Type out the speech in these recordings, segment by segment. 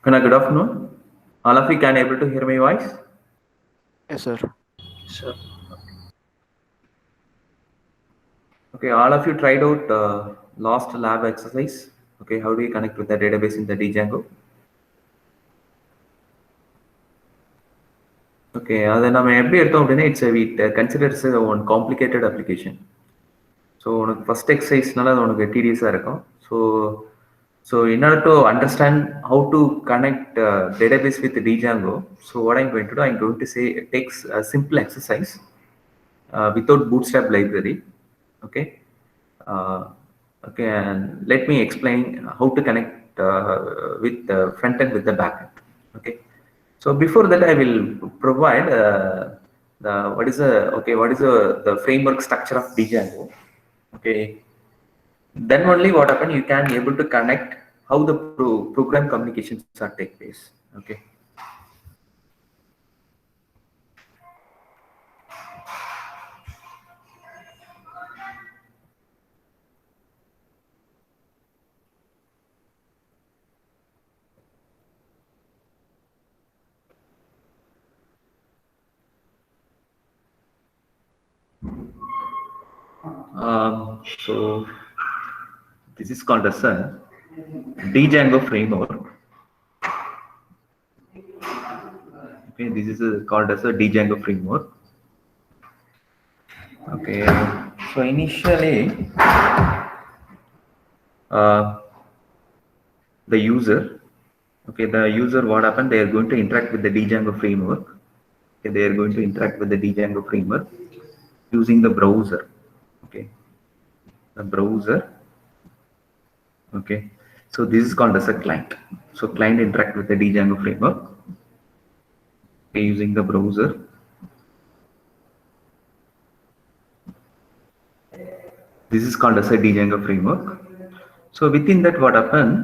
Good afternoon. All of you can able to hear my voice? Yes, sir. Sure. Okay, all of you tried out last lab exercise. Okay, how do you connect with the database in the Django? Okay, அதை நம்ம எப்படி எடுத்தோம் அப்படின்னா it considers one complicated application. So உனக்கு first exerciseனால அது உனக்கு tedious-ஆ இருக்கும். So in order to understand how to connect database with Django, so what I'm going to do, I'm going to say it takes a simple exercise without Bootstrap library. Okay. Okay, and let me explain how to connect with the front end with the back end. Okay. So before that, I will provide what is the framework structure of Django. Okay. Then only what happen, you can able to connect how the program communications are take place. Okay. So this is called as a Django framework. Okay, this is called as a Django framework. Okay, so initially the user, what happened? They are going to interact with the Django framework. Okay, they are going to interact with the Django framework using the browser. Okay, the browser. Okay, so this is called as a client. So client interact with the Django framework using the browser. This is called as a Django framework. So within that, what happened?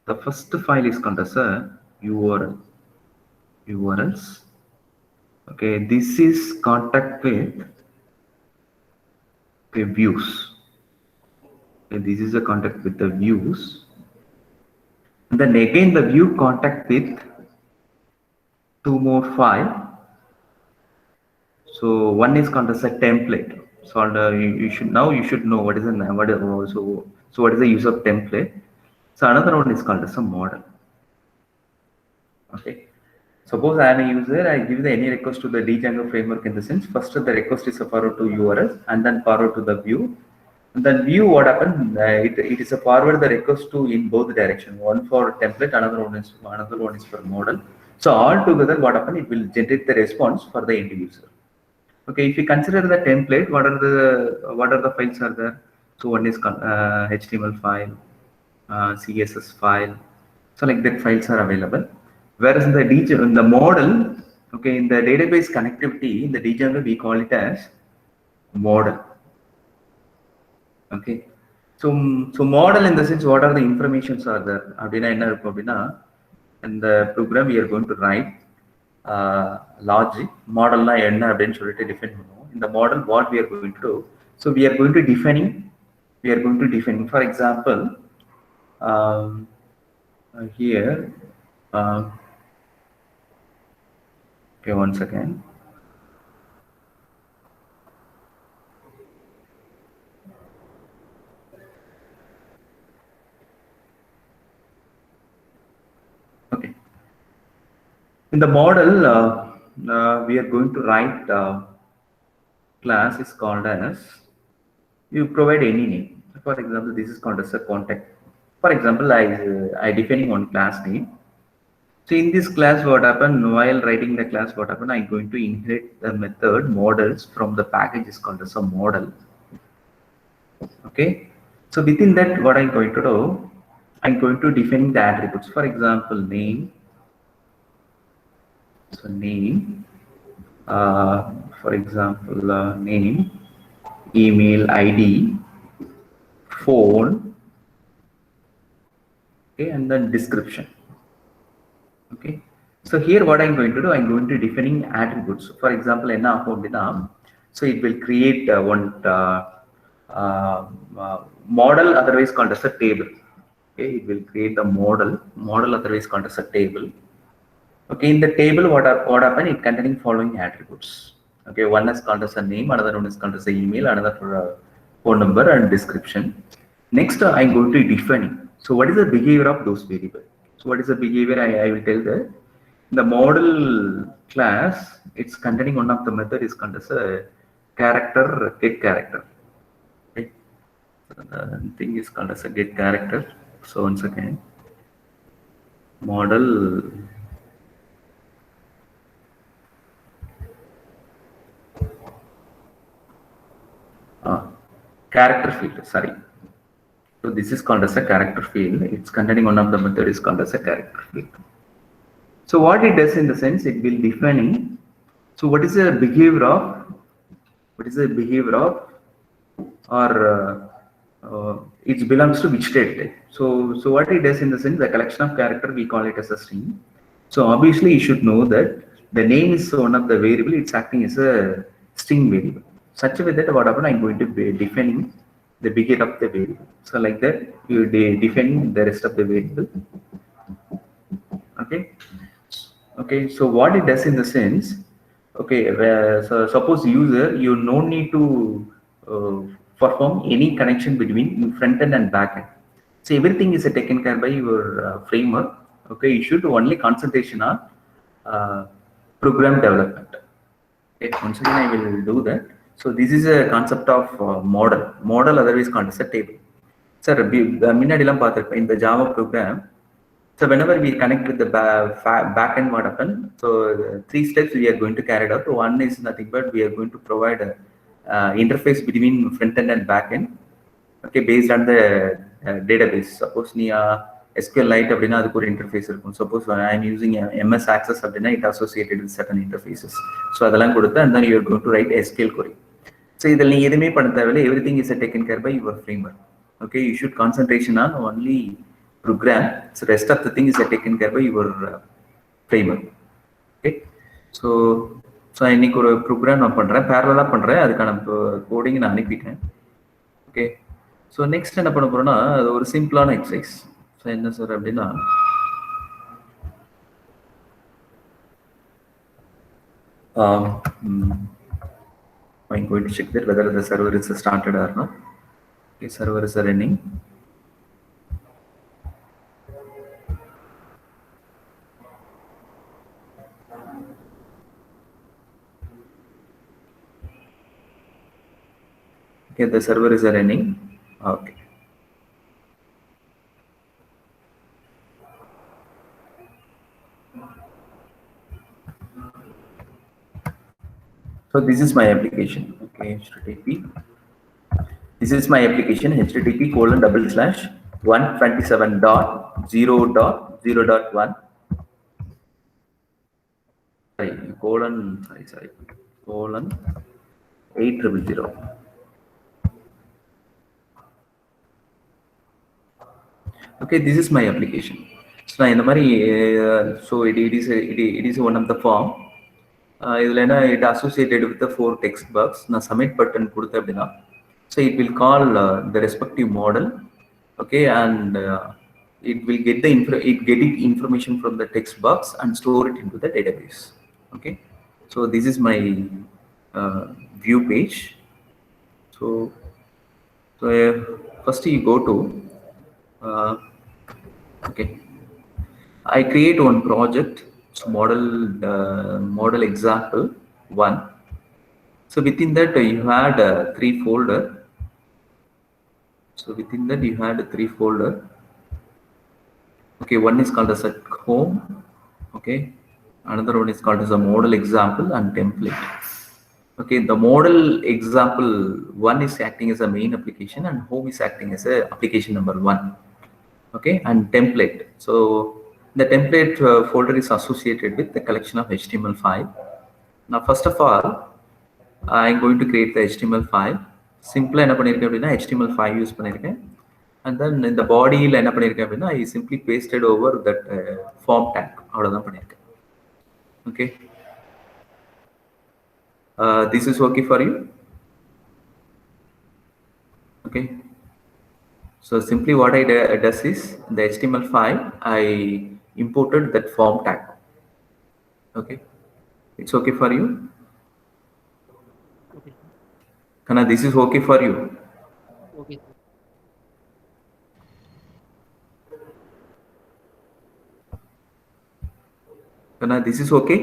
The first file is called as a URLs. Okay, this is contact with views. Okay, this is a contact with the views. And then again the view contact with two more file. So one is called as a template. So you should know what is what is the use of template. So another one is called as a model. Okay. Suppose I am a user, I give any request to the Django framework in the sense, first the request is a forward to URL and then forward to the view. And then view, what happened? It is a forward the request to in both direction. One for template, another one is for model. So all together, what happened? It will generate the response for the end user. Okay, if you consider the template, what are the files are there? So one is HTML file, CSS file. So like that files are available. Whereas in the model, okay, in the database connectivity in the Django we call it as model. Okay, so model in the sense, what are the informations are there? In the program we are going to write logic model na enna அப்படின்னு சொல்லிட்டு define பண்ணுவோம். In the model what we are going to do, so we are going to define for example here okay, one second. Okay, in the model we are going to write class is called as, you provide any name. For example, this is called as a contact. For example, I defining one class name. So in this class, what happened while writing the class, what happened? I'm going to inherit the method models from the package is called as a model. Okay, so within that, what I'm going to do, I'm going to define the attributes. For example, name. So name, for example, name, email ID, phone, okay, and then description. Okay, so here what I'm going to do, I'm going to defining attributes. For example, so it will create one model, otherwise called as a table. Okay, it will create the model otherwise called as a table. Okay, in the table, what happen? It containing following attributes. Okay, one is called as a name, another one is called as a email, another for a phone number and description. Next, I'm going to define. So, what is the behavior of those variables? So, what is the behavior? I will tell that the model class, it's containing one of the method is called as a character get character. Okay, so the thing is called as a get character. So, once again, model character field, sorry. So this is called as a character field. It's containing one of the method is called as a character field. So what it does in the sense, it will defining. So what is the behavior of, or it belongs to which state type. So what it does in the sense, the collection of character, we call it as a string. So obviously you should know that the name is one of the variable, it's acting as a string variable. Such a way that what happen, I'm going to be defining the behavior of the variable. So like that, you define the rest of the variable. Okay. Okay. So what it does in the sense, okay, so suppose user, you no need to perform any connection between front end and back end. So everything is taken care by your framework. Okay, you should only concentration on program development. Okay, once again I will do that. So this is a concept of model otherwise called as a table. Sir, முன்னாடிலாம் பார்த்திருப்பேன் இந்த Java program. So whenever we connect with the back end, what happen? So 3 steps we are going to carry it out. One is nothing but we are going to provide a interface between front end and back end. Okay, based on the database. Suppose near SQLite அப்படினா அதுக்கு ஒரு interface இருக்கும். Suppose I am using MS Access அப்படினா it associated with certain interfaces. So அதெல்லாம் கொடுத்து and then you are going to write SQL query. So இதில் நீ எதுவுமே பண்ண தேவையில்லை. Everything is taken care by your framework. Okay, you should concentration on only program. So rest of the thing is taken care by your framework. Okay, so இன்னைக்கு ஒரு program நான் பண்றேன், parallel பண்றேன், அதுக்கான கோடிங் நான் அனுப்பிட்டேன். ஓகே, ஸோ நெக்ஸ்ட் என்ன பண்ண போறோம்னா அது ஒரு சிம்பிளான எக்ஸசைஸ். ஸோ என்ன சார் அப்படின்னா I'm going to check that whether the server is started or not. Okay, server is running. Okay, the server is running. Okay. So this is my application. Okay, HTTP. This is my application http://127.0.0.1. Sorry, colon 8000. Okay, this is my application. So in the so it is one of the form. It associated with the 4 text box. Now submit button கொடுத்த அப்படினா, so it will call the respective model. Okay, and it will get the information from the text box and store it into the database. Okay, so this is my view page. So first you go to okay, I create one project. So model example 1. So within that you had 3 folder. So within that you had 3 folder. Okay, one is called as a home. Okay, another one is called as a model example and template. Okay, the model example 1 is acting as a main application and home is acting as a application number 1. Okay, and template. So the template folder is associated with the collection of HTML5. Now first of all, I'm going to create the HTML5. Simple என்ன பண்ணிருக்கேன் அப்படின்னா HTML5 use பண்ணிருக்கேன். And then in the body என்ன பண்ணிருக்கேன் அப்படின்னா I simply pasted over that form tag. அவ்வளவுதான் பண்ணிருக்கேன். Okay, this is okay for you? Okay, So simply what I does is the HTML file, I imported that form tag. Okay, it's okay for you? Okay. Kana, this is okay for you? Okay, sir. Kana, this is okay?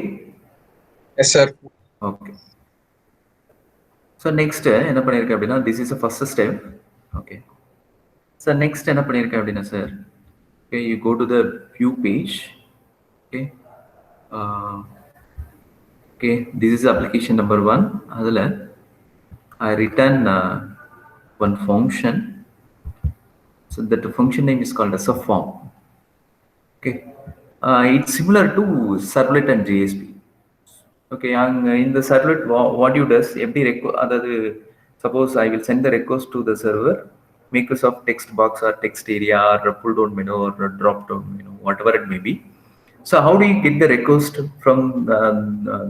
Yes, sir. Okay. So next என்ன பண்ணிருக்கேன் அப்படின்னா this is the first step. Okay. So next என்ன பண்ணிருக்கேன் அப்படின்னா sir, okay, you go to the view page. Okay. Okay, this is application number 1. அதில் I return one function. So that function name is called as a form. Okay, it's similar to servlet and JSP. Okay, in the servlet, what you does, suppose I will send the request to the server, makers of text box or text area or a pull down menu or a drop down menu, whatever it may be. So how do you get the request from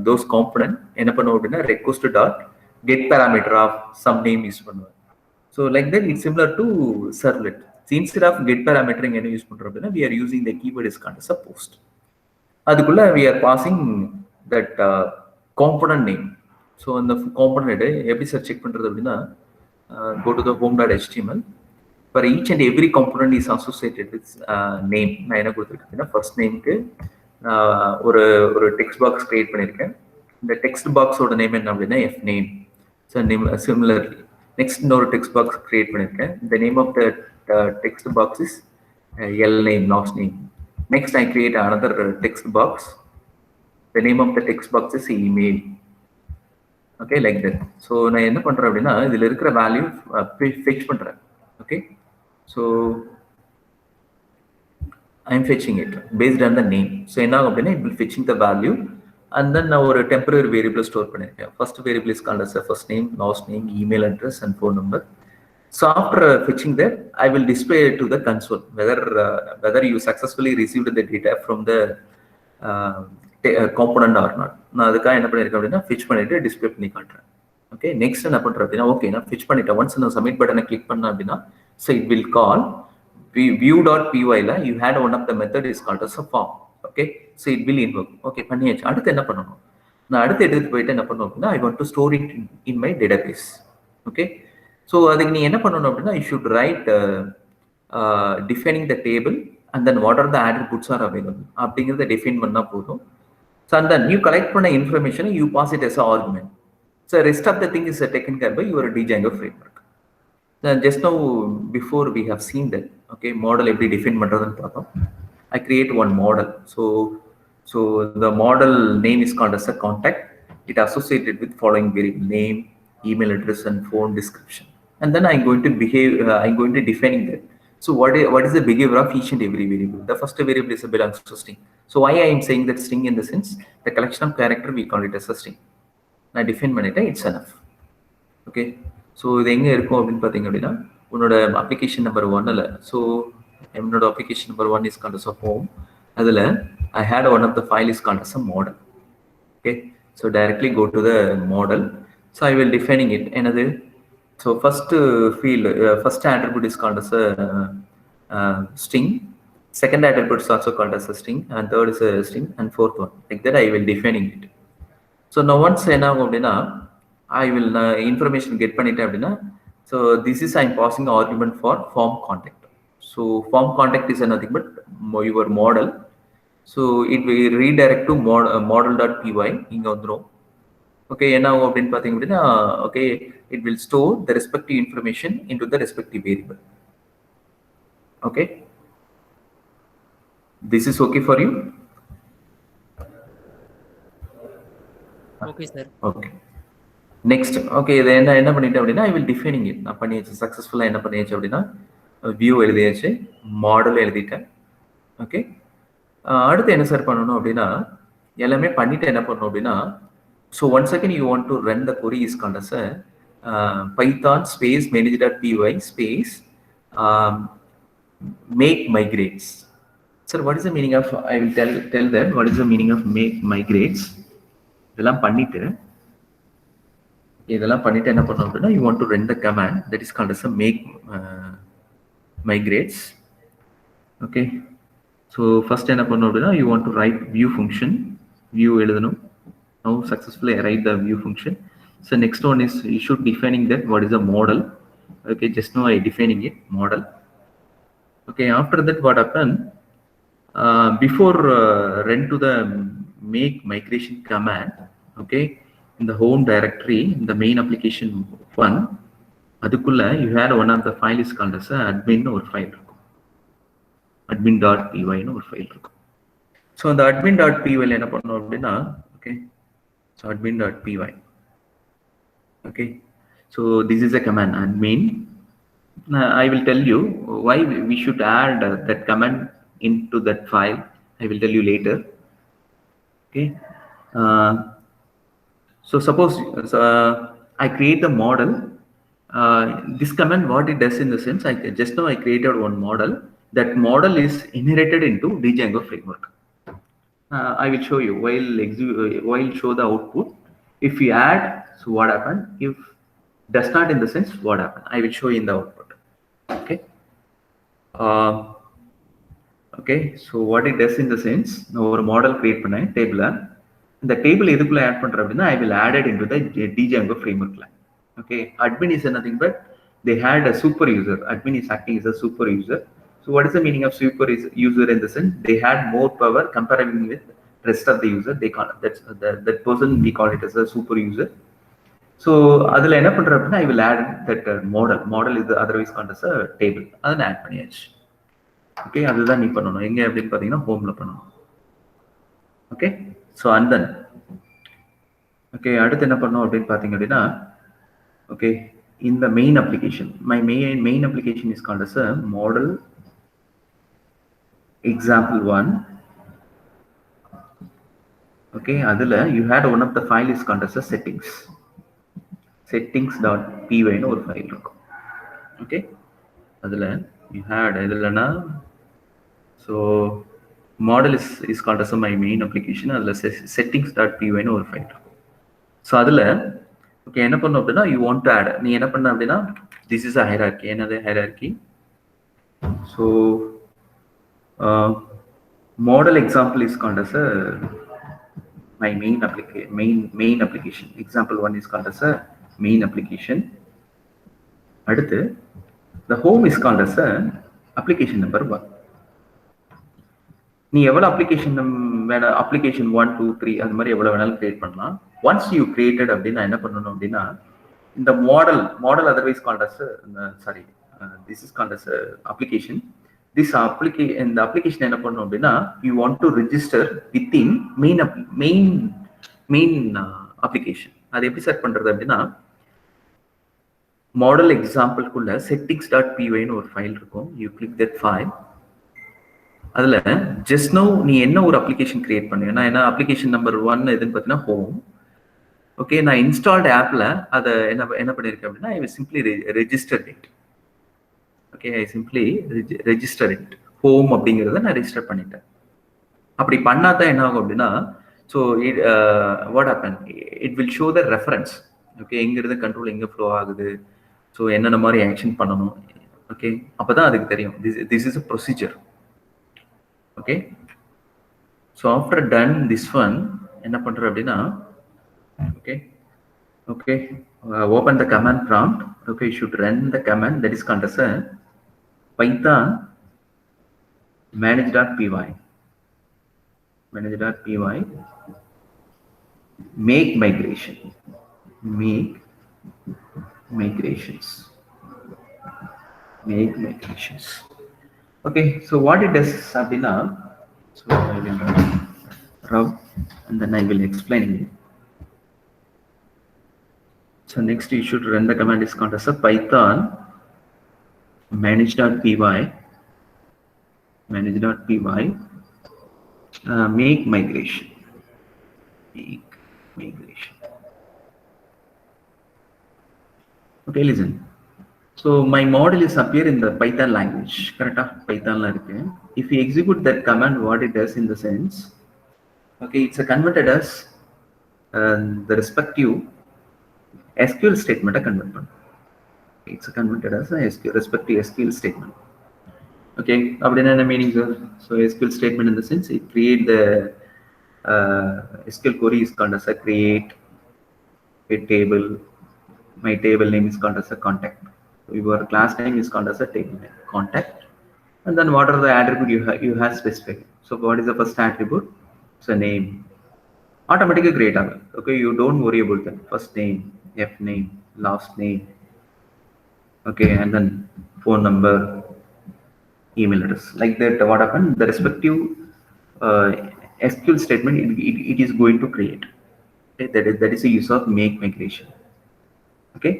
those component? என்ன பண்ணுவோம் அப்படின்னா request dot get parameter of some name use பண்ணுவோம். So like that, it's similar to servlet. So instead of get parametering என்ன use பண்றோம் அப்படின்னா we are using the keyword is called as a post. அதுக்குள்ள we are passing that component name. So அந்த component எப்படி sir check பண்றது அப்படின்னா go to the home.html. For each and every component is associated with name. நான் என்ன கொடுத்துருக்கேன் அப்படின்னா first nameக்கு ஒரு டெக்ஸ்ட் பாக்ஸ் கிரியேட் பண்ணியிருக்கேன். இந்த டெக்ஸ்ட் பாக்ஸோட நேம் என்ன அப்படின்னா f name. So name similarly next இன்னொரு டெக்ஸ்ட் பாக்ஸ் கிரியேட் பண்ணியிருக்கேன். The name of the text box is l name, last name. Next I create another text box. The name of the text box is email. Okay, like that. So நான் என்ன பண்றேன் அப்படின்னா இதுல இருக்கிற value fetch பண்றேன். Okay, so I'm fetching it based on the name. So என்ன ஆகும் அப்படின்னா it will fetching the value and then நான் ஒரு temporary variable store பண்ணிருக்கேன். First variable is called as a first name, last name, email address and phone number. So after fetching that, I will display to the console whether you successfully received the data from the component or not. நான் அதுக்காக என்ன பண்ணிருக்கேன் அப்படின்னா fetch பண்ணிட்டு display பண்ணி காட்டுறேன். Okay, next என்ன பண்றேன் அப்படின்னா okay நான் fetch பண்ணிட்டேன். Once நான் submit button click பண்ணேன் அப்படின்னா so it will call view.py ல you had one of the method is called as a form. Okay, so it will invoke. Okay, பண்ணியாச்சு. அடுத்து என்ன பண்ணணும்? நான் அடுத்து எடுத்து போயிட்டு என்ன பண்ணணும் அப்படின்னா I want to store it in my database. Okay, so அதுக்கு நீ என்ன பண்ணணும் அப்படின்னா you should write defining the table and then what are the attributes are available அப்படிங்கறத define பண்ணா போதும். So and then you collect பண்ண information you pass it as an argument. So rest of the thing is taken care by your Django framework. Just now before we have seen that, okay, model எப்படி define பண்றதுன்னு பார்த்தோம். I create one model. So the model name is called as a contact. It associated with following variable name, email address and phone description. And then I'm going to I'm going to defining that. So what is the behavior of each and every variable? The first variable is belongs to string. So why I am saying that string in the sense the collection of character we call it as a string. Now define பண்ணிட்டேன், it's enough. Okay, so இது எங்க இருக்கும் அப்படின்னு பாத்தீங்க அப்படின்னா உன்னோட application number 1ல, so என்னோட application number 1 is called as a home. அதுல I had one of the file is called as a model. Okay, so directly go to the model. So I will defining it another. So first field, first attribute is called as a string. Second attribute is also called as a string, and third is a string, and fourth one. Like that, I will defining it. So now once I will information get பண்ணிட்டேன் அப்படின்னா, so this is I'm passing an argument for form contact. So form contact is nothing but your model. So it will redirect to model.py. இங்க வந்துரும். Okay, என்ன ஆகும் அப்படின்னு பாத்தீங்க அப்படின்னா okay, it will store the respective information into the respective variable. Okay, this is okay for you? Okay, sir. Okay, next. Okay, இதை என்ன பண்ணிட்டேன் அப்படின்னா I will defining it. நான் பண்ணியாச்சு சக்சஸ்ஃபுல்லா. என்ன பண்ணியாச்சு அப்படின்னா வியூ எழுதியாச்சு, மாடல் எழுதிட்டேன். ஓகே, அடுத்து என்ன சார் பண்ணணும் அப்படின்னா எல்லாமே பண்ணிட்டு என்ன பண்ணணும் அப்படின்னா so once again you want to run the query is called as a python space manage.py space make migrates. Sir, what is the meaning of, I will tell them what is the meaning of make migrates. இதெல்லாம் பண்ணிட்டு என்ன பண்ணணும் அப்படின்னா you want to run the command that is called as a make migrates. Okay, so first என்ன பண்ணணும் அப்படின்னா you want to write view function, view எழுதணும். Now successfully I write the view function. So next one is you should defining that what is a model. Okay, just now I defining it, model. Okay, after that what happened, before run to the make migration command, okay, in the home directory, in the main application one, அதுக்குள்ள you had one of the file is called as admin or file இருக்கும், admin.py ன்னு ஒரு file இருக்கும். So அந்த admin.py என்ன பண்ணணும் அப்படின்னா, okay, so admin.py, okay, so this is a command admin. I will tell you why we should add that command into that file. I will tell you later. Okay, so suppose I create the model. This command, what it does in the sense, just now I created one model. That model is inherited into Django framework. I will show you while show the output. If we add, so what happened? If does not in the sense, what happened? I will show you in the output. Okay. Okay. So what it does in the sense, now ஒரு model create பண்ண table. இந்த table எதுக்குள்ள add பண்ற அப்படின்னா, I will add it into the Django framework. Okay. Admin is nothing but they had a super user. Admin is acting as a super user. So what is the meaning of super user in the sense? They had more power comparing with rest of the user. They call that person, we call it as a super user. So அதில் என்ன பண்ற அப்படின்னா, I will add that model is otherwise called as a table. அதை add பண்ணியாச்சு. Okay, அதுதான் நீ பண்ணணும். எங்க அப்படின்னு பார்த்தீங்கன்னா ஹோம்ல பண்ணணும். Okay, so and then okay, அடுத்து என்ன பண்ணணும் அப்படின்னு பார்த்தீங்க அப்படின்னா, okay, in the main application, my main application is called as a model example 1. Okay, அதில் you had one of the file is called as a settings.py ன்னு ஒரு file இருக்கும். ஓகே, அதில் you had எதுலன்னா, so model is called as my main application. அதில் settings.py ன்னு ஒரு file இருக்கும். ஸோ அதில் ஓகே என்ன பண்ணும் அப்படின்னா, you want to add, நீ என்ன பண்ண அப்படின்னா, this is a hierarchy. என்னது hierarchy? So model example is called as a my main application. Example 1 is called as a main application. அடுத்து the home is called as a application number 1. நீ எவ்வளவு application 1 2 3 அது மாதிரி எவ்வளவு வேணாலும் create பண்ணலாம். once you created அப்படின்னா என்ன பண்ணணும் அப்படின்னா, இந்த model otherwise called as this is called as a application. This application, the application என்ன பண்ணணும் அப்படின்னா, you want to register within main application. அது எப்படி செட் பண்றது அப்படின்னா, மாடல் எக்ஸாம்பிள்குள்ள settings.py ன்னு ஒரு ஃபைல் இருக்கும். you click that file. அதுல just now நீ என்ன ஒரு அப்ளிகேஷன் கிரியேட் பண்ணு, நான் என்ன அப்ளிகேஷன் நம்பர் 1 எதுன்னு பார்த்தீங்கன்னா ஹோம். ஓகே, நான் இன்ஸ்டால்டு ஆப்ல அதை என்ன பண்ணிருக்கேன் அப்படின்னா, I will simply register it. Okay, I simply register it. Home அப்படிங்கிறத நான் ரெஜிஸ்டர் பண்ணிட்டேன். அப்படி பண்ணாதான் என்ன ஆகும் அப்படின்னா, so what happen, it will show the reference. Okay, எங்கிருந்து கண்ட்ரோல் எங்கே ஃப்ளோ ஆகுது, ஸோ என்னென்ன மாதிரி ஆக்ஷன் பண்ணணும். ஓகே, அப்போதான் அதுக்கு தெரியும். This is a procedure. Okay, so after done this one என்ன பண்ற அப்படின்னா, okay okay open the command prompt. Okay, you should run the command that is called as a python manage.py make migrations. Okay, so what it does abdina, so I will rub and then I will explain it. So next you should run the command is called as a python manage.py make migration. Okay, listen. So my model is appear in the Python language. Correct? Python la irukku. If you execute that command, what it does in the sense, okay, it's a converted as the respective SQL statement convert. It's a converted as a respective SQL statement. Okay, அப்படின்னா என்ன meaning sir? So SQL statement in the sense it create the SQL query is called as a create a table. My table name is called as a contact. Your class name is called as a table name contact. And then what are the attribute you have specified? So what is the first attribute? It's a name. Automatically create. Okay, you don't worry about that. First name, F name, last name. Okay, and then phone number, email address. Like that, what happened? The respective SQL statement it is going to create. Okay, that is the use of make migration. Okay,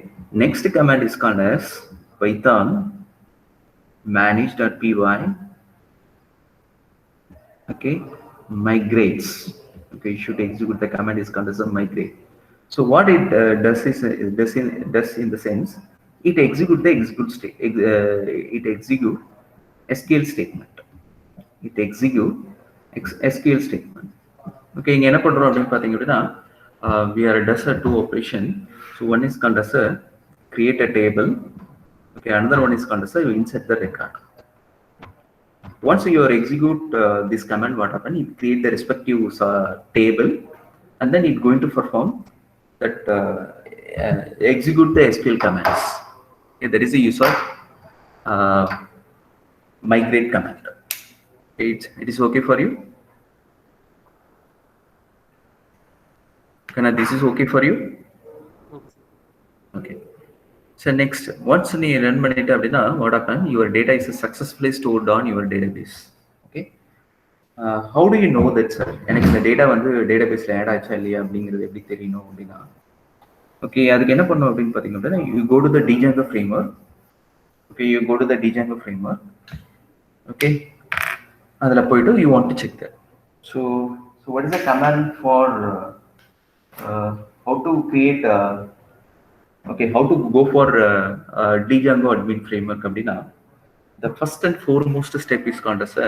next command is called as Python manage.py. Okay, migrates. Okay, you should execute the command is called as a migrate. So what it does is does in the sense it execute the execute state it execute SQL statement. It execute SQL statement. Okay, இங்க என்ன பண்றோம் அப்படின்னு பாத்தீங்க அப்படின்னா we are does a two operation. So one is called as a create a table. Okay, another one is called as a insert the record. Once you execute this command, what happen? It create the respective table, and then it's going to perform that execute the SQL commands. Okay, that is the use of migrate command. It is okay for you? Kana, this is okay for you? Okay, sir. Okay. So next, once you run பண்ணிட்ட அப்படின்னா what happen? Your data is successfully stored on your database. Okay. How do you know that sir? எனக்கு இந்த data வந்து டேட்டாபேஸ்ல add ஆச்சா இல்லையா அப்படிங்கிறது எப்படி தெரியணும் அப்படின்னா ஓகே அதுக்கு என்ன பண்ணணும் அப்படின்னு பார்த்தீங்க அப்படின்னா you go to the Django framework. Okay, you go to the Django framework. Okay, அதில் போயிட்டு you want to check that. So what is the command for how to create okay, how to go for Django admin framework அப்படின்னா the first and foremost step is called as a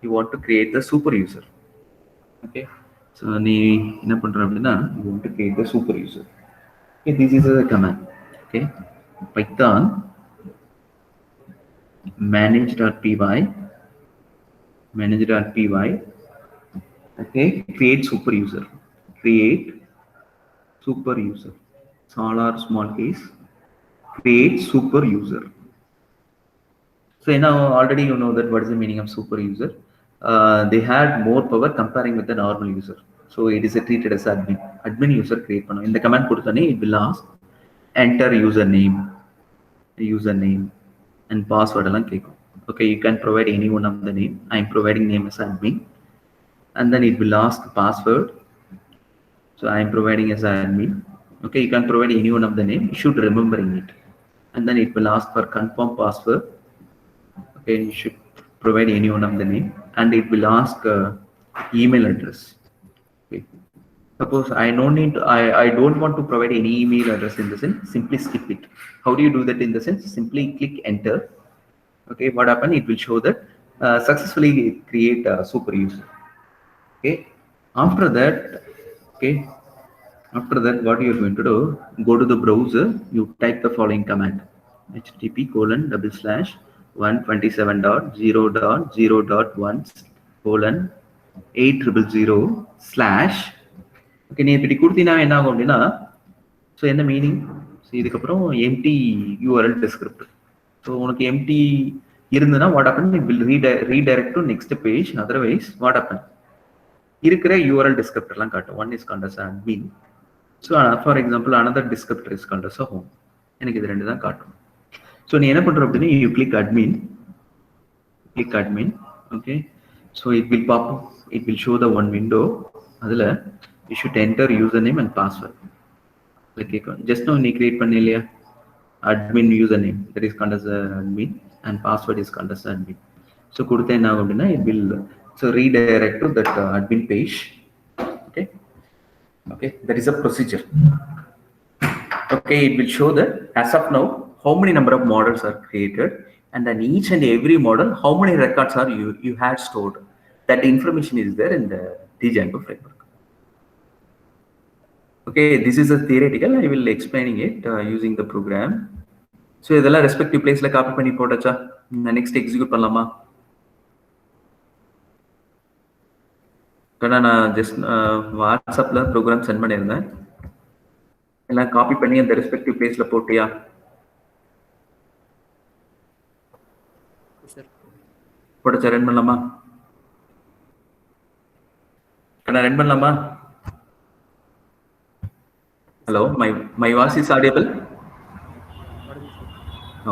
you want to create the super user. Okay, so நீ என்ன பண்ற அப்படின்னா you want to create the super user. Okay, this is a command. Okay, Python manage.py. Okay, create super user. Create super user. Small or small case. Create super user. So now already you know that what is the meaning of super user. They had more power comparing with the normal user. So it is treated as admin. Admin user create panna. In the command கொடுத்தனே it will ask enter username and password எல்லாம் கேட்கும். Okay, you can provide any one of the name. I am providing name as admin, and then it will ask password. So I am providing as admin. Okay, you can provide any one of the name. You should remembering it, and then it will ask for confirm password. Okay, you should provide any one of the name, and it will ask email address. Okay. Suppose I don't want to provide any email address in the sense, simply skip it. How do you do that in the sense? Simply click enter. Okay, what happened? It will show that successfully create a super user. Okay, after that, what you are going to do? Go to the browser. You type the following command: http://127.0.0.1:8000/. Okay நீ இப்படி கொடுத்தீங்கன்னா என்ன ஆகும் அப்படின்னா so என்ன meaning so இதுக்கப்புறம் empty URL descriptor so உனக்கு empty இருந்ததுன்னா what happen it will redirect to next page otherwise what happen இருக்கிற யூஆர்எல் டிஸ்கிரிப்டர்லாம் காட்டும் one is called as admin so for example another descriptor is called as home எனக்கு இது ரெண்டு தான் காட்டும் ஸோ நீ என்ன பண்ணுற அப்படின்னா you click admin okay so it will show the one window அதில் you should enter username and password. Like just now you create panni liya admin username that is called as admin and password is called as admin. So kodutha enna agum appadina it will so redirect to that admin page. Okay, that is a procedure. Okay, it will show that as of now how many number of models are created and then each and every model how many records are you had stored. That information is there in the Django framework. Okay, this is a theoretical. I will explaining it using the program. So இதெல்லாம் respective place ல copy பண்ணி போட்டாச்சா இந்த next execute பண்ணலாமா? கடை நான் just வாட்ஸ்அப்ல program send பண்ணியிருந்தேன். எல்லாம் காப்பி பண்ணி அந்த ரெஸ்பெக்டிவ் பேஜ்ல போட்டியா? சார் போட்டு ரன் பண்ணலாமா? கடை ரன் பண்ணலாமா? Hello, my voice is audible?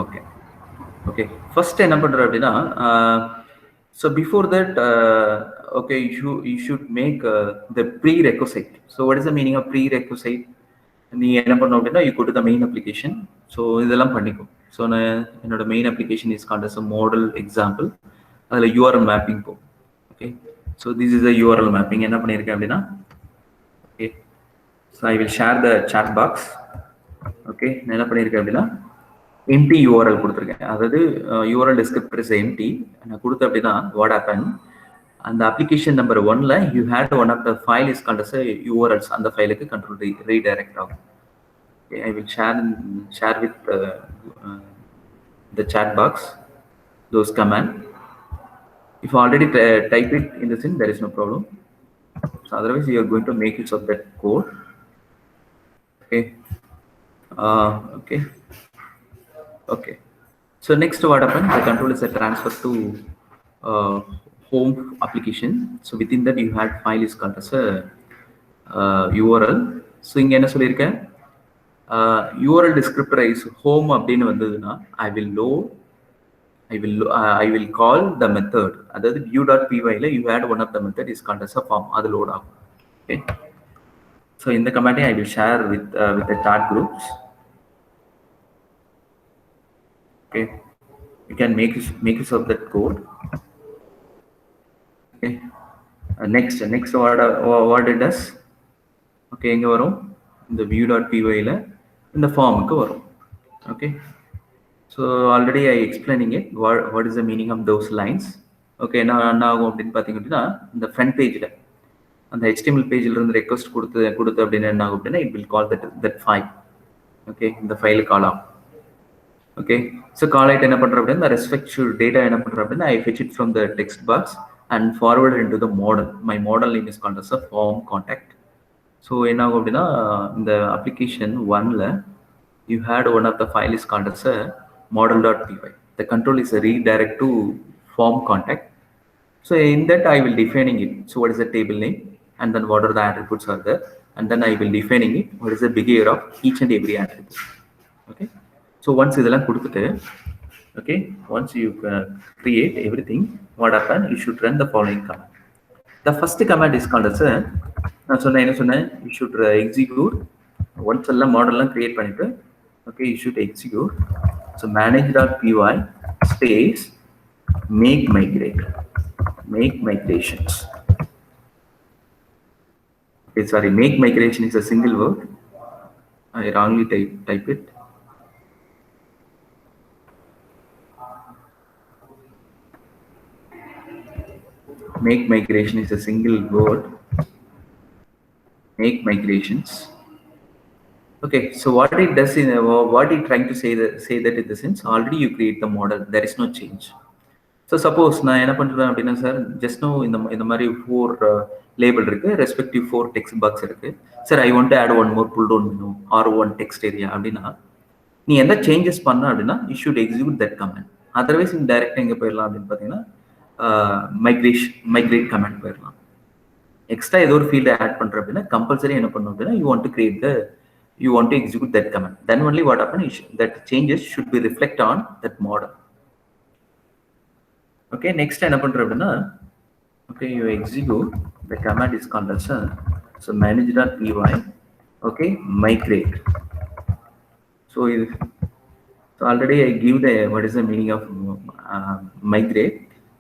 Okay okay. First என்ன பண்ற அப்படின்னா, so before that, okay, you should make the prerequisite. So what is the meaning of prerequisite? நீ என்ன பண்ணணும் அப்படின்னா, you go to the main application. So இதெல்லாம் பண்ணிக்கும். So நான் என்னோட main application is called as a model example. அதில் URL mapping போகும். Okay, so this is a URL mapping. என்ன பண்ணியிருக்கேன் அப்படின்னா, okay, so I will share the chat box. Okay, நான் என்ன பண்ணியிருக்கேன் அப்படின்னா எம்டி யூஆர்எல் கொடுத்துருக்கேன். அதாவது யூஆர்எல் டிஸ்கிரிப்டர் இஸ் எம்டி. நான் கொடுத்தேன் அப்படின்னா வாட் ஹேப்பன், அந்த அப்ளிகேஷன் நம்பர் 1ல you had one of the file is called as URLs. அந்த ஃபைலுக்கு கண்ட்ரோல் ரீடைரக்ட் ஆகும். Okay, I will share with the chat box those command. If you already type it in the scene, there is no problem. So otherwise you are going to make use of that code. Okay. Okay. So next what happens, the control is a transfer to home application. So within that you had file is called as a URL. So இங்க என்ன சொல்லியிருக்கேன், URL descriptor is home அப்படின்னு வந்ததுன்னா I will call the method. அதாவது view.py-ல you had one of the method is called as a form. அது load ஆகும். Okay. So இந்த command I will share with the chat groups. Okay, you can make use of that code. Okay, next what it does. Okay, இங்க வரும் இந்த view.py-ல இந்த ஃபார்முக்கு வரும். Okay, so already I explaining it what is the meaning of those lines. Okay, நான் என்ன ஆகும் அப்படின்னு பார்த்தீங்க அப்படின்னா, இந்த ஃப்ரண்ட் பேஜில் அந்த HTML பேஜில் இருந்து ரெக்வஸ்ட் கொடுத்து அப்படின்னு என்ன ஆகும் அப்படின்னா, it will call that file. Okay, இந்த ஃபைல் கால் ஆகும். Okay, so call it என்ன பண்ற அப்படின்னா, respective data என்ன பண்ற அப்படின்னா, I fetch it from the text box and forward into the model. My model name is called as a form contact. So என்ன ஆகும் அப்படின்னா, இந்த application 1ல you had one of the file is called as a model.py. The control is a redirect to form contact. So in that I will defining it. So what is the table name and then what are the attributes are there, and then I will defining it what is the behavior of each and every attribute. Okay, so once இதெல்லாம் கொடுத்துட்டு, okay, once you create everything, what happen, you should run the following command. The first command is called as a, நான் சொன்னேன் என்ன சொன்னேன், you should execute once எல்லாம் மாடல்லாம் create பண்ணிட்டு, okay, you should execute. So manage.py space make migrations. Okay, sorry, make migration is a single word. I wrongly type it. Make migration is a single word. Make migrations. Okay, so what it does in what it trying to say that in the sense, already you create the model, there is no change. So suppose நான் என்ன பண்றேன் அப்படின்னா, sir just now இந்த மாதிரி 4 label இருக்கு, respective 4 text box இருக்கு. Sir I want to add one more pull down menu or one text area அப்படின்னா, நீ எந்த சேஞ்சஸ் பண்ண அப்படின்னா you should execute that command. Otherwise நீங்க டைரக்டா எங்க போயிடலாம் அப்படின்னு பாத்தீங்கன்னா, மைக்ரேட் கமெண்ட் போயிடலாம். எக்ஸ்ட்ரா ஏதோ ஒரு ஃபீல்டு ஆட் பண்ற அப்படின்னா கம்பல்சரி என்ன பண்ணணும் அப்படின்னா, you want to execute that command. Then only what happens, that changes should be reflect on that model. Okay, next என்ன பண்ற அப்படின்னா, okay, you execute the command is called as so manage.py, okay, migrate. So already I give the what is the meaning of migrate.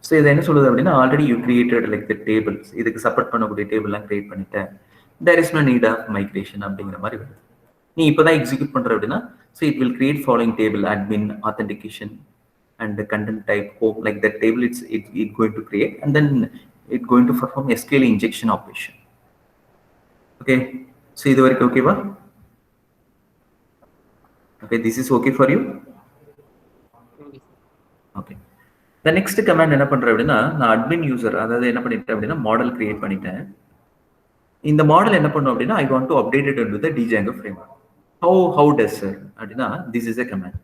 So இது என்ன சொல்லுது அப்படின்னா, already you created like the tables, இதுக்கு support பண்ணக்கூடிய table எல்லாம் create பண்ணிட்டேன், there is no need of migration அப்படிங்கிற மாதிரி வருது. நீ இப்போதான் எக்ஸிக்யூட் பண்ற அப்படின்னா, so it will create following table, admin, authentication and the content type, home, like that table it going to create, and then it going to perform SQL injection operation. Okay, so இது வரைக்கும் ஓகேவா? Okay, this is okay for you? Okay. Okay. the next command என்ன பண்றேன் அப்படின்னா நான் admin user அதாவது என்ன பண்ணிட்டேன் அப்படின்னா மாடல் கிரியேட் பண்ணிட்டேன். இந்த மாடல் என்ன பண்ணும் அப்படின்னா I want to update it into the Django framework. How does sir அப்படின்னா this is a command.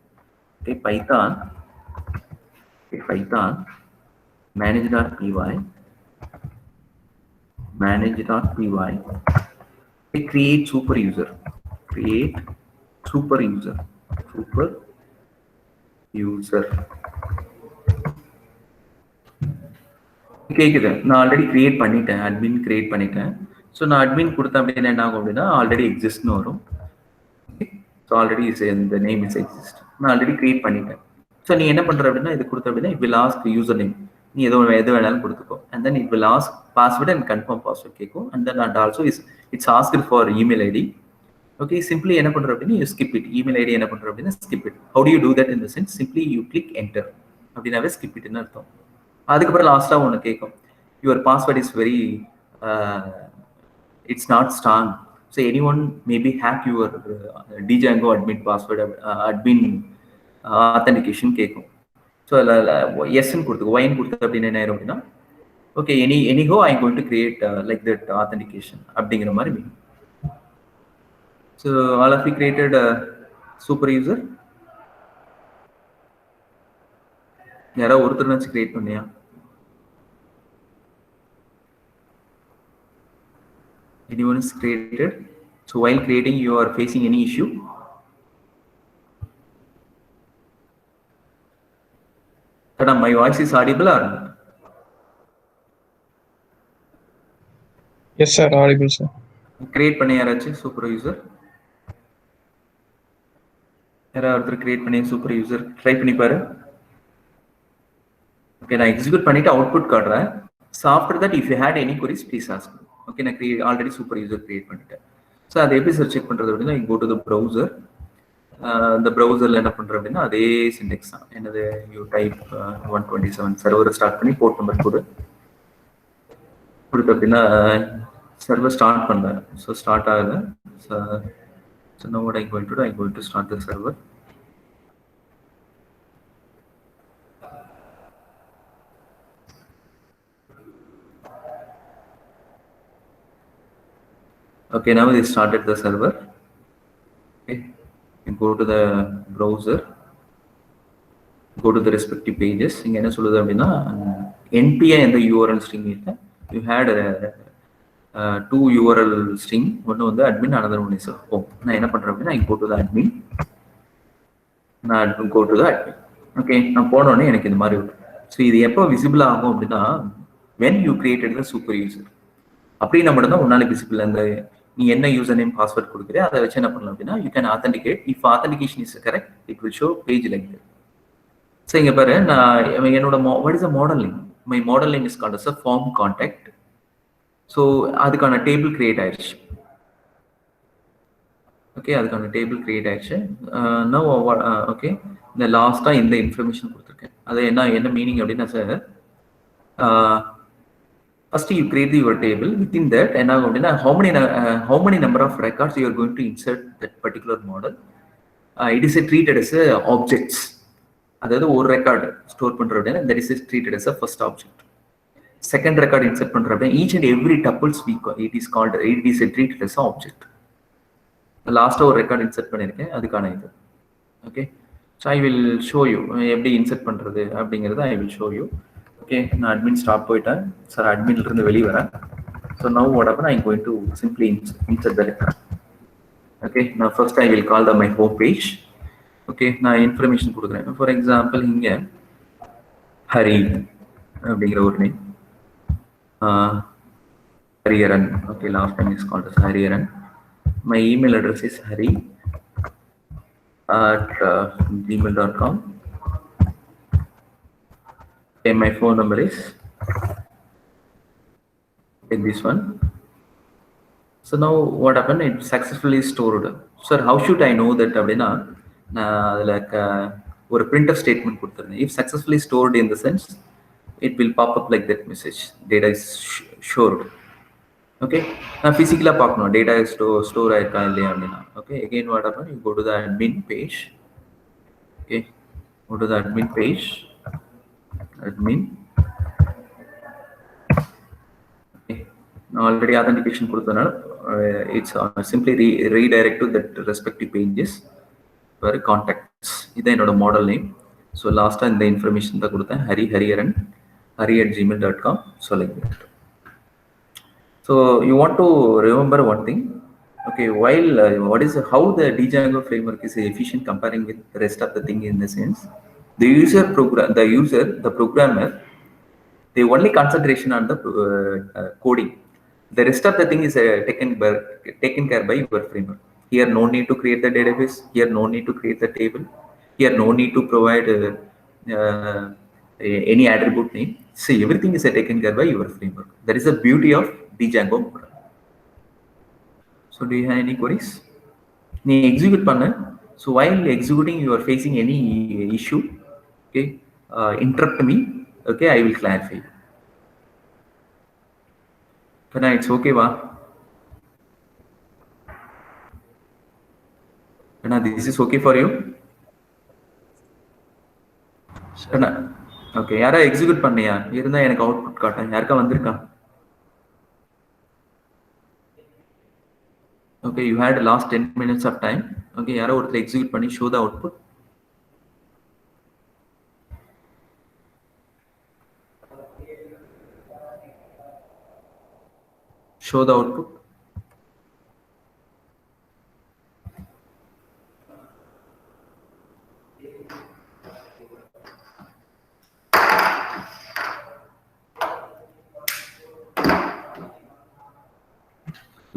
Okay, python manage.py create super user கேக்குது. நான் ஆல்ரெடி கிரியேட் பண்ணிட்டேன், அட்மின் கிரியேட் பண்ணிட்டேன். ஸோ நான் அட்மின் கொடுத்தேன் அப்படின்னா என்ன ஆகும் அப்படின்னா ஆல்ரெடி எக்ஸிஸ்ட்னு வரும். ஸோ ஆல்ரெடி இந்த நேம் இஸ் எக்ஸிஸ்ட். நான் ஆல்ரெடி கிரியேட் பண்ணிட்டேன். ஸோ நீ என்ன பண்ற அப்படின்னா இது கொடுத்த அப்படின்னா it will ask user name, நீ எது வேணாலும் கொடுத்துக்கோ. And then it will ask password and confirm password கேட்கும். And then and also it's asked for email ID. Okay, simply என்ன பண்ற அப்படின்னா you skip it. Email ID என்ன பண்ற அப்படின்னா skip it. How do you do that in the sense simply you click enter அப்படின்னாவே skip இட்னு அர்த்தம். அதுக்கப்புறம் லாஸ்டா ஒன்று கேட்கும், your password is very it's not strong, so any one maybe hack your Django admin password admin authentication கேட்கும். ஸோ அதில் எஸ்ன்னு கொடுத்துக்கோ. ஒய்ன்னு கொடுத்து அப்படின்னு என்ன ஆயிரும் அப்படின்னா okay anyhow I going to create like that authentication அப்படிங்கிற மாதிரி mean. So all of you created super user. யாராவது ஒருத்தர் வச்சு கிரியேட் பண்ணியா? Anyone is created? So while creating you are facing any issue? Madam, my voice is audible or not? Yes sir, audible sir. Create பண்ண யாராச்சும் super user? யாராவது ஒருத்தர் create பண்ணி super user try பண்ணி பாரு. ஓகே, நான் execute பண்ணிட்டு output காட்டுறேன். So after that if you had any queries please ask. Okay, நான் ஆல்ரெடி சூப்பர் யூசர் கிரியேட் பண்ணிட்டேன். ஸோ அதை எப்படி சார் செக் பண்ணுறது அப்படின்னா கோ டு த ப்ரௌசர். இந்த ப்ரௌசரில் என்ன பண்ணுறேன் அப்படின்னா அதே சிண்டெக்ஸ் தான். என்னது யூ டைப் 127 சர்வரை ஸ்டார்ட் பண்ணி போர்ட் நம்பர் கொடுத்து அப்படின்னா சர்வர் ஸ்டார்ட் பண்ணுறேன். ஸோ ஸ்டார்ட் ஆகுது. So know what I going to start the server. Okay, now we started the server. Okay, you go to the browser, go to the respective pages. இங்க என்ன சொல்லுது அப்படின்னா npi and the URL string இல்ல, you had two URL string, ஒன்னு வந்து admin, another one is home. நான் என்ன பண்றேன் அப்படின்னா I go to the admin. நான் go to the admin. Okay, நான் போன உடனே எனக்கு இந்த மாதிரி வரும். ஸோ இது எப்போ விசிபிள் ஆகும் அப்படின்னா when you created the super user அப்படின்னா மட்டும் தான் உன்னால விசிபிள். அந்த நீ என்ன யூசர் நேம் பாஸ்வேர்ட் கொடுக்குறியோ அதை வச்சு என்ன பண்ணலாம் அப்படின்னா you can authenticate. If authentication is correct it will show page like that. So இங்கே பாரு, நான் என்னோட what is a model name? My model name is called as a form contact. So அதுக்கான டேபிள் கிரியேட் ஆயிடுச்சு. Okay, அதுக்கான table create ஆயிடுச்சு. Okay, இந்த லாஸ்ட்டாக இந்த இன்ஃபர்மேஷன் கொடுத்துருக்கேன். அது என்ன மீனிங் அப்படின்னா sir, first you create your table. Within that and how many number of records you are going to insert that particular model. It is treated as a objects. அதாவது ஒரு record store பண்ற அப்படின்னா that is treated as a first object. Second record insert பண்ற அப்படின்னா each and every tuples it is treated as a object. லாஸ்டா ஒரு record insert பண்ணிருக்கேன், அதுக்கான இது. Okay, so I will show you எப்படி இன்சர்ட் பண்றது அப்படிங்கறத I will show you. Okay, நான் அட்மின் ஸ்டாப் போயிட்டேன் சார், அட்மின்ல இருந்து வெளியே வரேன். So now what happen, I am going to simply insert the record. Okay, நான் first I will call the my home page. Okay, நான் இன்ஃபர்மேஷன் கொடுக்குறேன். For example இங்கே ஹரி அப்படிங்கிற ஒரு name, Hariharan. Okay, last time is called as Hariharan. My email address is hari@gmail.com. Okay, my phone number is this one. So now what happened, it successfully stored. Sir, how should I know that அப்படின்னா நான் like ஒரு printf statement கொடுத்துருந்தேன். If successfully stored in the sense it will pop up like that message, data is stored. Okay, நான் physically பார்க்கணும் data is store ஆயிருக்கா இல்லையா அப்படின்னா. Okay, again what happened, you go to the admin page. Okay, go to the admin page. admin. Okay. Now already authentication கொடுத்தனால it's simply redirect to that respective pages where contacts. இதான் என்னோட model name. So லாஸ்ட்டாக இந்த information தான் கொடுத்தேன். Hariharan hari@gmail.com. So like that. So you want to remember one thing. Okay, while how the Django framework is efficient comparing with the rest of the thing in the sense, the programmer, the only concentration on the coding. The rest of the thing is taken care by your framework. Here, no need to create the database. Here, no need to create the table. Here, no need to provide any attribute name. See, everything is taken care by your framework. That is the beauty of Django model. So, do you have any queries? You execute panna. So, while executing, you are facing any issue. Okay, interrupt me. Okay, I will clarify. Kana, it's okay, va? Kana, this is okay for you? Kana, okay. யாரா execute பண்ணியா? இருந்தா எனக்கு output காட்டேன். யாருக்கா வந்திருக்கா? Okay, you had last 10 minutes of time. Okay, யாரா ஒருத்தர் execute பண்ணி show the output. Show the output.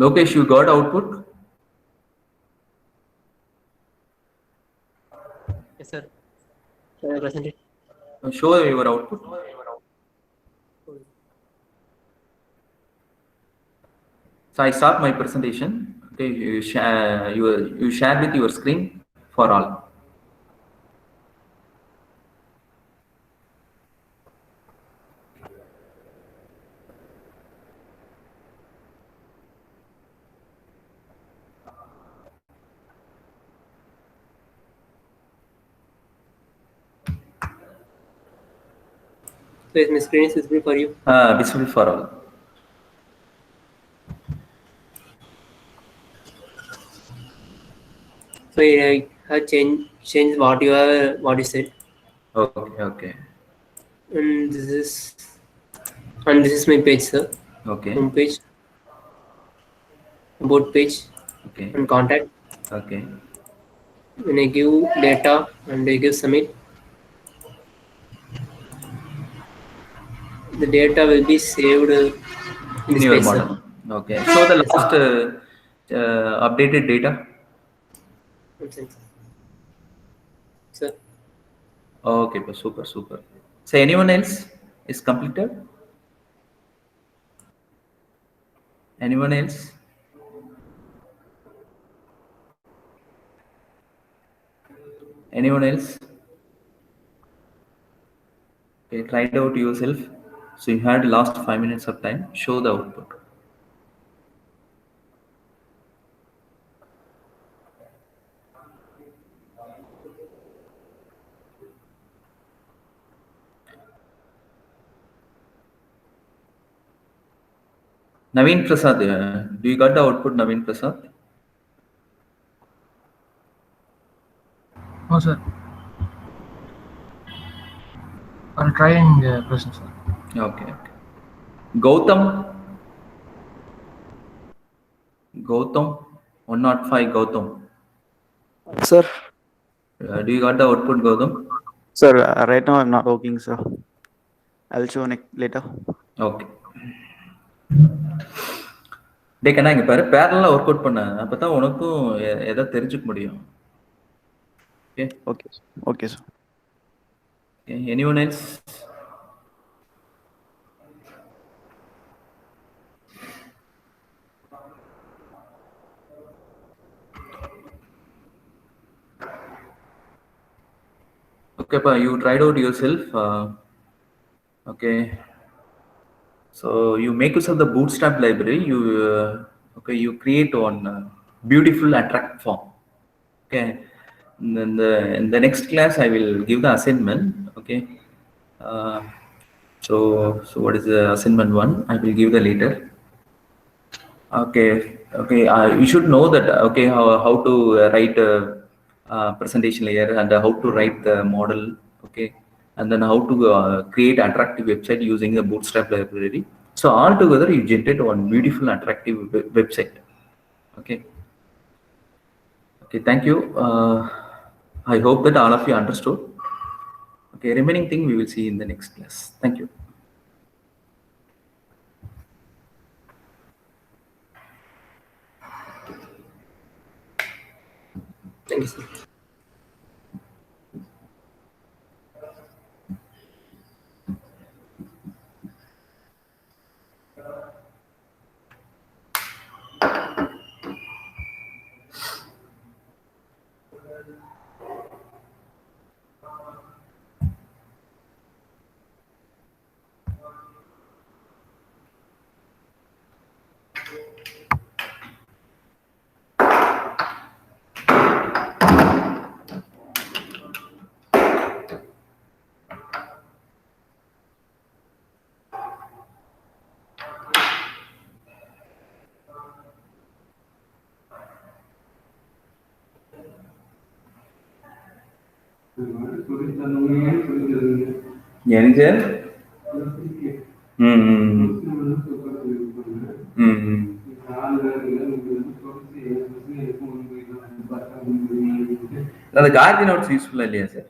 Lokesh, you got output? Yes, sir. Can I present it? Show your output. So I start my presentation. Okay, you share with your screen for all. So is my screen is visible for you? Visible for all. So I have changed what you said. Okay. And this is my page, sir. Okay. Home page, about page, Okay. and contact. Okay. When I give data and I give submit, the data will be saved in this Your page, sir. model. Okay. So the last updated data. Sir. Okay, super. So anyone else is completed? Anyone else? Anyone else? Okay, try it out yourself. So you had last 5 minutes of time. Show the output. Naveen Prasad, do you got the output, Naveen Prasad? No, sir. I'm trying present, sir. Okay. Gautam, 105 Gautam. Sir, Do you got the output, Gautam? sir, right now I'm not working, sir. I'll show later. Okay. டே கண்ணா இங்க பாரு பேரலா work out பண்ண அப்பதான் உனக்கும் ஏதாவது தெரிஞ்சுக்க முடியும். Okay, sir. Anyone else? Okay, pa, you tried out yourself. Okay. So you make use of the Bootstrap library. You create one beautiful attract form. Okay. And then in the next class, I will give the assignment. Okay. Uh, so what is the assignment one? I will give the later. Okay, okay. You should know that. Okay, how to write a, presentation layer and how to write the model. Okay, and then how to create attractive website using the Bootstrap library. So all together, you generate one beautiful attractive website. Okay. Okay. Thank you. I hope that all of you understood. Okay. Remaining thing we will see in the next class. Thank you. Thank you, sir. Manager? The guardian notes useful இல்லையா sir?